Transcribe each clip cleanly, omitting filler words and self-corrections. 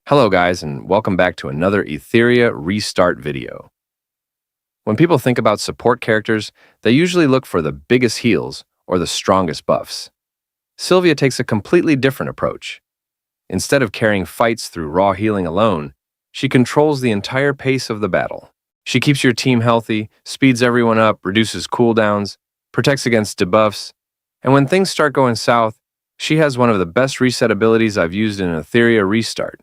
Hello guys, and welcome back to another Etheria Restart video. When people think about support characters, they usually look for the biggest heals or the strongest buffs. Sylvia takes a completely different approach. Instead of carrying fights through raw healing alone, she controls the entire pace of the battle. She keeps your team healthy, speeds everyone up, reduces cooldowns, protects against debuffs, and when things start going south, she has one of the best reset abilities I've used in Etheria Restart.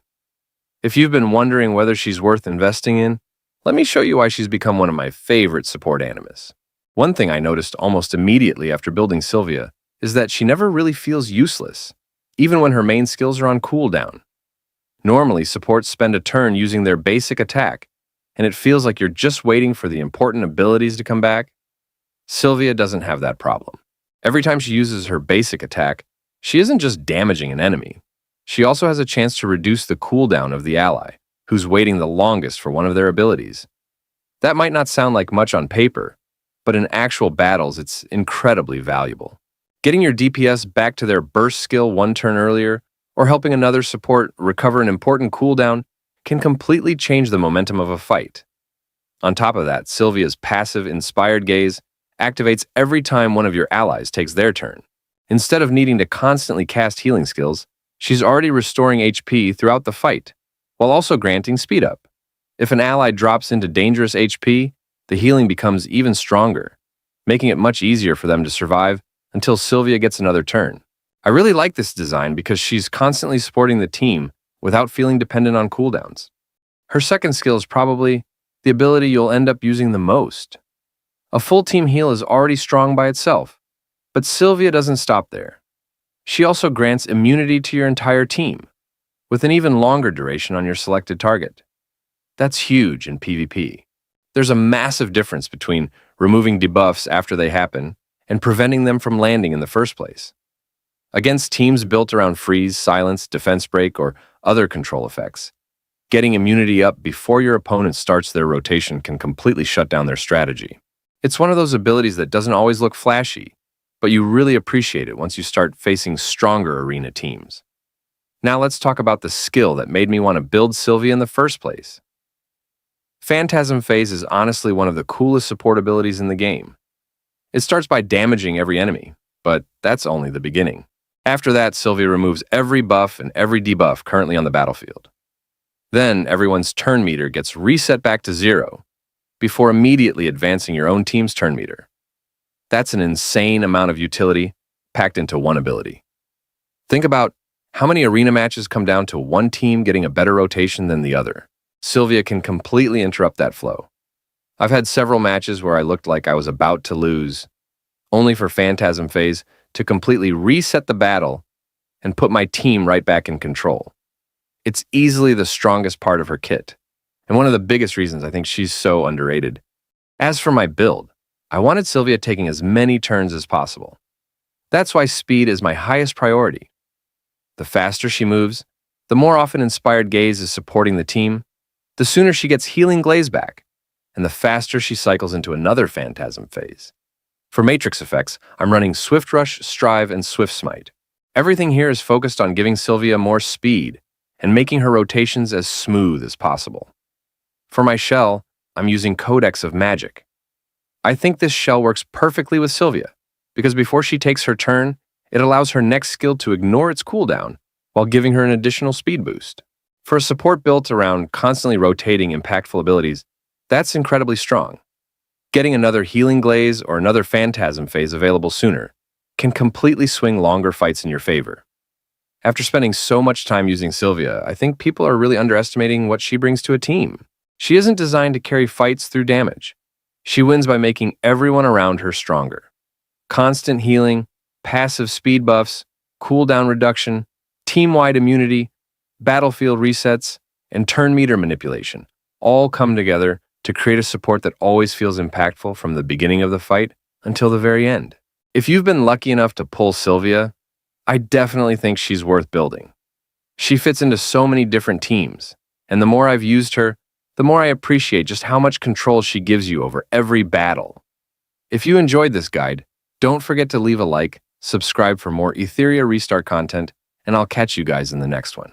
If you've been wondering whether she's worth investing in, let me show you why she's become one of my favorite support animus. One thing I noticed almost immediately after building Sylvia is that she never really feels useless, even when her main skills are on cooldown. Normally, supports spend a turn using their basic attack, and it feels like you're just waiting for the important abilities to come back. Sylvia doesn't have that problem. Every time she uses her basic attack, she isn't just damaging an enemy. She also has a chance to reduce the cooldown of the ally, who's waiting the longest for one of their abilities. That might not sound like much on paper, but in actual battles it's incredibly valuable. Getting your DPS back to their burst skill one turn earlier, or helping another support recover an important cooldown, can completely change the momentum of a fight. On top of that, Sylvia's passive Inspired Gaze activates every time one of your allies takes their turn. Instead of needing to constantly cast healing skills, she's already restoring HP throughout the fight, while also granting speed up. If an ally drops into dangerous HP, the healing becomes even stronger, making it much easier for them to survive until Sylvia gets another turn. I really like this design because she's constantly supporting the team without feeling dependent on cooldowns. Her second skill is probably the ability you'll end up using the most. A full team heal is already strong by itself, but Sylvia doesn't stop there. She also grants immunity to your entire team, with an even longer duration on your selected target. That's huge in PvP. There's a massive difference between removing debuffs after they happen and preventing them from landing in the first place. Against teams built around freeze, silence, defense break, or other control effects, getting immunity up before your opponent starts their rotation can completely shut down their strategy. It's one of those abilities that doesn't always look flashy, but you really appreciate it once you start facing stronger arena teams. Now let's talk about the skill that made me want to build Sylvia in the first place. Phantasm Phase is honestly one of the coolest support abilities in the game. It starts by damaging every enemy, but that's only the beginning. After that, Sylvia removes every buff and every debuff currently on the battlefield. Then everyone's turn meter gets reset back to 0, before immediately advancing your own team's turn meter. That's an insane amount of utility packed into one ability. Think about how many arena matches come down to one team getting a better rotation than the other. Sylvia can completely interrupt that flow. I've had several matches where I looked like I was about to lose, only for Phantasm Phase to completely reset the battle and put my team right back in control. It's easily the strongest part of her kit, and one of the biggest reasons I think she's so underrated. As for my build, I wanted Sylvia taking as many turns as possible. That's why speed is my highest priority. The faster she moves, the more often Inspired Gaze is supporting the team, the sooner she gets Healing Glaze back, and the faster she cycles into another Phantasm Phase. For matrix effects, I'm running Swift Rush, Strive, and Swift Smite. Everything here is focused on giving Sylvia more speed and making her rotations as smooth as possible. For my shell, I'm using Codex of Magic. I think this shell works perfectly with Sylvia, because before she takes her turn, it allows her next skill to ignore its cooldown while giving her an additional speed boost. For a support built around constantly rotating impactful abilities, that's incredibly strong. Getting another Healing Glaze or another Phantasm Phase available sooner can completely swing longer fights in your favor. After spending so much time using Sylvia, I think people are really underestimating what she brings to a team. She isn't designed to carry fights through damage. She wins by making everyone around her stronger. Constant healing, passive speed buffs, cooldown reduction, team-wide immunity, battlefield resets, and turn meter manipulation all come together to create a support that always feels impactful from the beginning of the fight until the very end. If you've been lucky enough to pull Sylvia, I definitely think she's worth building. She fits into so many different teams, and the more I've used her, the more I appreciate just how much control she gives you over every battle. If you enjoyed this guide, don't forget to leave a like, subscribe for more Etheria Restart content, and I'll catch you guys in the next one.